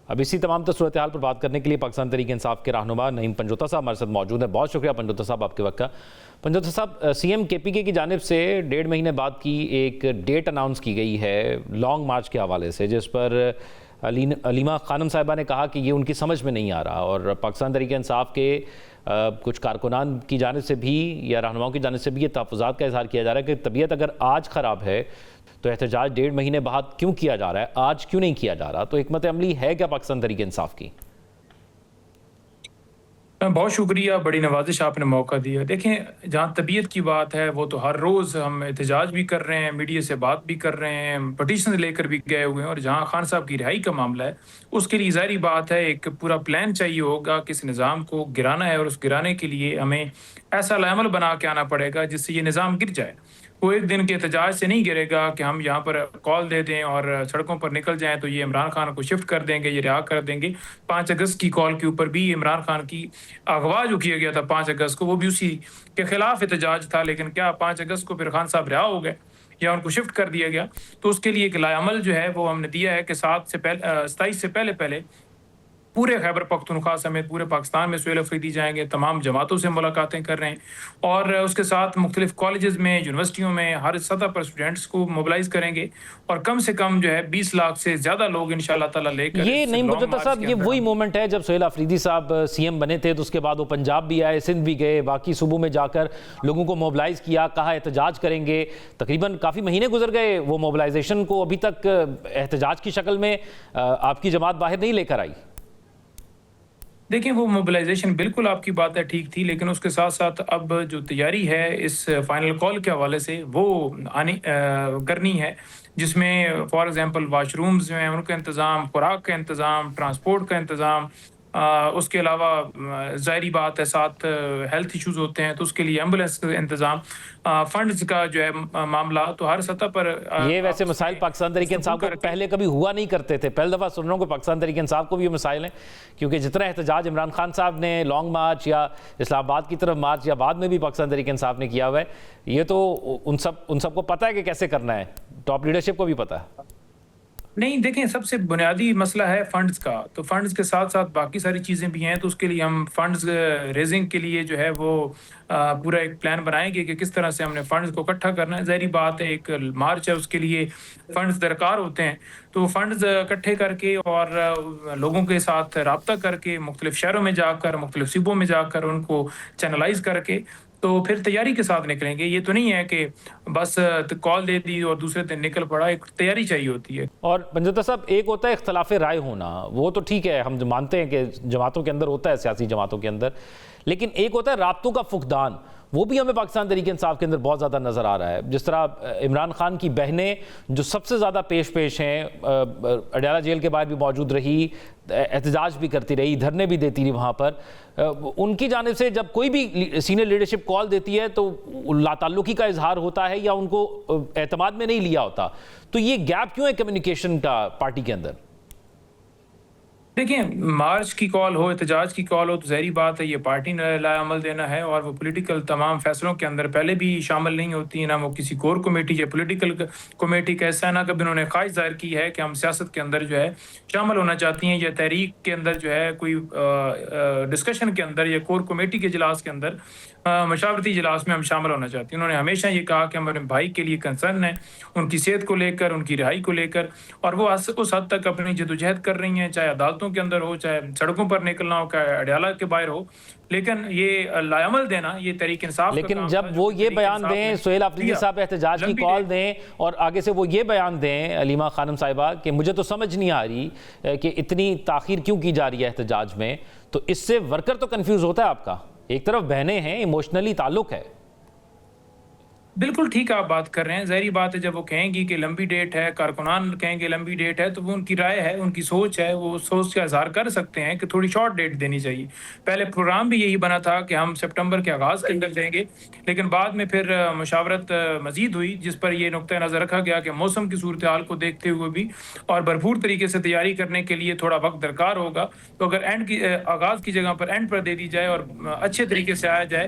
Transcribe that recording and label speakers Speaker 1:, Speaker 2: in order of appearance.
Speaker 1: اب اسی تمام صورتحال پر بات کرنے کے لیے پاکستان تحریک انصاف کے رہنما نعیم پنجوتا صاحب ہمارے ساتھ موجود ہیں. بہت شکریہ پنجوتا صاحب آپ کے وقت کا. پنجوتا صاحب، سی ایم کے پی کے کی جانب سے 1.5 مہینے بعد کی ایک ڈیٹ اناؤنس کی گئی ہے لانگ مارچ کے حوالے سے، جس پر علیمہ خانم صاحبہ نے کہا کہ یہ ان کی سمجھ میں نہیں آ رہا، اور پاکستان تحریک انصاف کے کچھ کارکنان کی جانب سے بھی یا رہنماؤں کی جانب سے بھی یہ تحفظات کا اظہار کیا جا رہا ہے کہ طبیعت اگر آج خراب ہے تو احتجاج 1.5 مہینے بعد کیوں کیا جا رہا ہے، آج کیوں نہیں کیا جا رہا؟ تو حکمت عملی ہے کیا پاکستان تحریک انصاف کی؟
Speaker 2: بہت شکریہ، بڑی نوازش آپ نے موقع دیا. دیکھیں، جہاں طبیعت کی بات ہے وہ تو ہر روز ہم احتجاج بھی کر رہے ہیں، میڈیا سے بات بھی کر رہے ہیں، پٹیشن لے کر بھی گئے ہوئے ہیں. اور جہاں خان صاحب کی رہائی کا معاملہ ہے اس کے لیے ظاہری بات ہے ایک پورا پلان چاہیے ہوگا کہ اس نظام کو گرانا ہے، اور اس گرانے کے لیے ہمیں ایسا عمل بنا کے آنا پڑے گا جس سے یہ نظام گر جائے. وہ ایک دن کے احتجاج سے نہیں گرے گا کہ ہم یہاں پر کال دے دیں اور سڑکوں پر نکل جائیں تو یہ عمران خان کو شفٹ کر دیں گے، یہ رہا کر دیں گے. 5 اگست کی کال کے اوپر بھی عمران خان کی اغوا جو کیا گیا تھا 5 اگست کو، وہ بھی اسی کے خلاف احتجاج تھا. لیکن کیا 5 اگست کو پھر خان صاحب رہا ہو گئے یا ان کو شفٹ کر دیا گیا؟ تو اس کے لیے ایک عمل جو ہے وہ ہم نے دیا ہے کہ 27 سے پہلے پورے خیبر پختونخوا سمیت پورے پاکستان میں سہیل افریدی جائیں گے، تمام جماعتوں سے ملاقاتیں کر رہے ہیں، اور اس کے ساتھ مختلف کالجز میں، یونیورسٹیوں میں ہر سطح پر اسٹوڈنٹس کو موبلائز کریں گے، اور کم سے کم جو ہے 20 لاکھ سے زیادہ لوگ انشاءاللہ تعالیٰ لے کر.
Speaker 1: یہ نعیم پنجوتا صاحب، یہ وہی مومنٹ ہے جب سہیل افریدی صاحب سی ایم بنے تھے تو اس کے بعد وہ پنجاب بھی آئے، سندھ بھی گئے، باقی صوبوں میں جا کر لوگوں کو موبلائز کیا، کہا احتجاج کریں گے. تقریباً کافی مہینے گزر گئے، وہ موبلائزیشن کو ابھی تک احتجاج کی شکل میں آپ کی جماعت باہر نہیں لے کر آئی.
Speaker 2: دیکھیں، وہ موبلائزیشن بالکل آپ کی بات ہے ٹھیک تھی، لیکن اس کے ساتھ ساتھ اب جو تیاری ہے اس فائنل کال کے حوالے سے وہ کرنی ہے، جس میں فار ایگزامپل واش رومز جو ہیں ان کا انتظام، خوراک کا انتظام، ٹرانسپورٹ کا انتظام، اس کے علاوہ ظاہری بات ہے ساتھ ہیلتھ ایشوز ہوتے ہیں تو اس کے لیے ایمبولینس کا انتظام، فنڈز کا جو ہے معاملہ. تو ہر سطح پر
Speaker 1: یہ ویسے مسائل پاکستان تحریک انصاف کو پہلے کبھی ہوا نہیں کرتے تھے. پہلی دفعہ سن رہا ہوں کہ پاکستان تحریک انصاف کو بھی یہ مسائل ہیں، کیونکہ جتنا احتجاج عمران خان صاحب نے لانگ مارچ یا اسلام آباد کی طرف مارچ یا بعد میں بھی پاکستان تحریک انصاف نے کیا ہوا ہے، یہ تو ان سب کو پتہ ہے کہ کیسے کرنا ہے، ٹاپ لیڈرشپ کو بھی پتہ ہے.
Speaker 2: نہیں، دیکھیں، سب سے بنیادی مسئلہ ہے فنڈز کا. تو فنڈز کے ساتھ ساتھ باقی ساری چیزیں بھی ہیں، تو اس کے لیے ہم فنڈز ریزنگ کے لیے جو ہے وہ پورا ایک پلان بنائیں گے کہ کس طرح سے ہم نے فنڈز کو اکٹھا کرنا ہے. ظاہری بات ہے ایک مارچ ہے، اس کے لیے فنڈز درکار ہوتے ہیں. تو فنڈز اکٹھے کر کے اور لوگوں کے ساتھ رابطہ کر کے مختلف شہروں میں جا کر، مختلف صوبوں میں جا کر ان کو چینلائز کر کے تو پھر تیاری کے ساتھ نکلیں گے. یہ تو نہیں ہے کہ بس کال دے دی اور دوسرے دن نکل پڑا، ایک تیاری چاہیے ہوتی ہے.
Speaker 1: اور پنجوتا صاحب، ایک ہوتا ہے اختلاف رائے ہونا، وہ تو ٹھیک ہے، ہم مانتے ہیں کہ جماعتوں کے اندر ہوتا ہے، سیاسی جماعتوں کے اندر، لیکن ایک ہوتا ہے رابطوں کا فقدان. وہ بھی ہمیں پاکستان تحریک انصاف کے اندر بہت زیادہ نظر آ رہا ہے. جس طرح عمران خان کی بہنیں جو سب سے زیادہ پیش ہیں، اڈیالہ جیل کے باہر بھی موجود رہی، احتجاج بھی کرتی رہی، دھرنے بھی دیتی رہی وہاں پر، ان کی جانب سے جب کوئی بھی سینئر لیڈرشپ کال دیتی ہے تو لا تعلقی کا اظہار ہوتا ہے یا ان کو اعتماد میں نہیں لیا ہوتا. تو یہ گیپ کیوں ہے کمیونیکیشن کا پارٹی کے اندر؟
Speaker 2: دیکھیں، مارچ کی کال ہو، احتجاج کی کال ہو، تو ظاہری بات ہے یہ پارٹی نے عمل دینا ہے، اور وہ پولیٹیکل تمام فیصلوں کے اندر پہلے بھی شامل نہیں ہوتی ہیں، نہ وہ کسی کور کمیٹی یا پولیٹیکل کمیٹی کا حصہ، نہ کبھی انہوں نے خواہش ظاہر کی ہے کہ ہم سیاست کے اندر جو ہے شامل ہونا چاہتی ہیں، یا تحریک کے اندر جو ہے کوئی ڈسکشن کے اندر یا کور کمیٹی کے اجلاس کے اندر، مشاورتی اجلاس میں ہم شامل ہونا چاہتے ہیں. انہوں نے ہمیشہ یہ کہا کہ ہم اپنے بھائی کے لیے کنسرن ہیں، ان کی صحت کو لے کر، ان کی رہائی کو لے کر، اور وہ اس حد تک اپنی جدوجہد کر رہی ہیں، چاہے عدالتوں کے اندر ہو، چاہے سڑکوں پر نکلنا ہو، چاہے اڈیالہ کے باہر ہو. لیکن یہ لائعمل دینا یہ تحریک انصاف کا
Speaker 1: لیکن
Speaker 2: کام
Speaker 1: جب
Speaker 2: تھا،
Speaker 1: وہ یہ بیان دیں، سہیل افریدی صاحب احتجاج کی کال دیں اور آگے سے وہ یہ بیان دیں علیمہ خانم صاحبہ کہ مجھے تو سمجھ نہیں آ رہی کہ اتنی تاخیر کیوں کی جا رہی ہے احتجاج میں، تو اس سے ورکر تو کنفیوز ہوتا ہے آپ کا. ایک طرف بہنیں ہیں، ایموشنلی تعلق ہے.
Speaker 2: بالکل ٹھیک آپ بات کر رہے ہیں. ظاہری بات ہے جب وہ کہیں گی کہ لمبی ڈیٹ ہے، کارکنان کہیں گے لمبی ڈیٹ ہے، تو وہ ان کی رائے ہے، ان کی سوچ ہے، وہ سوچ کا اظہار کر سکتے ہیں کہ تھوڑی شارٹ ڈیٹ دینی چاہیے. پہلے پروگرام بھی یہی بنا تھا کہ ہم سپٹمبر کے آغاز کے اندر دیں گے، لیکن بعد میں پھر مشاورت مزید ہوئی جس پر یہ نقطہ نظر رکھا گیا کہ موسم کی صورتحال کو دیکھتے ہوئے بھی اور بھرپور طریقے سے تیاری کرنے کے لیے تھوڑا وقت درکار ہوگا. تو اگر آغاز کی جگہ پر اینڈ پر دے دی جائے اور اچھے طریقے سے آیا جائے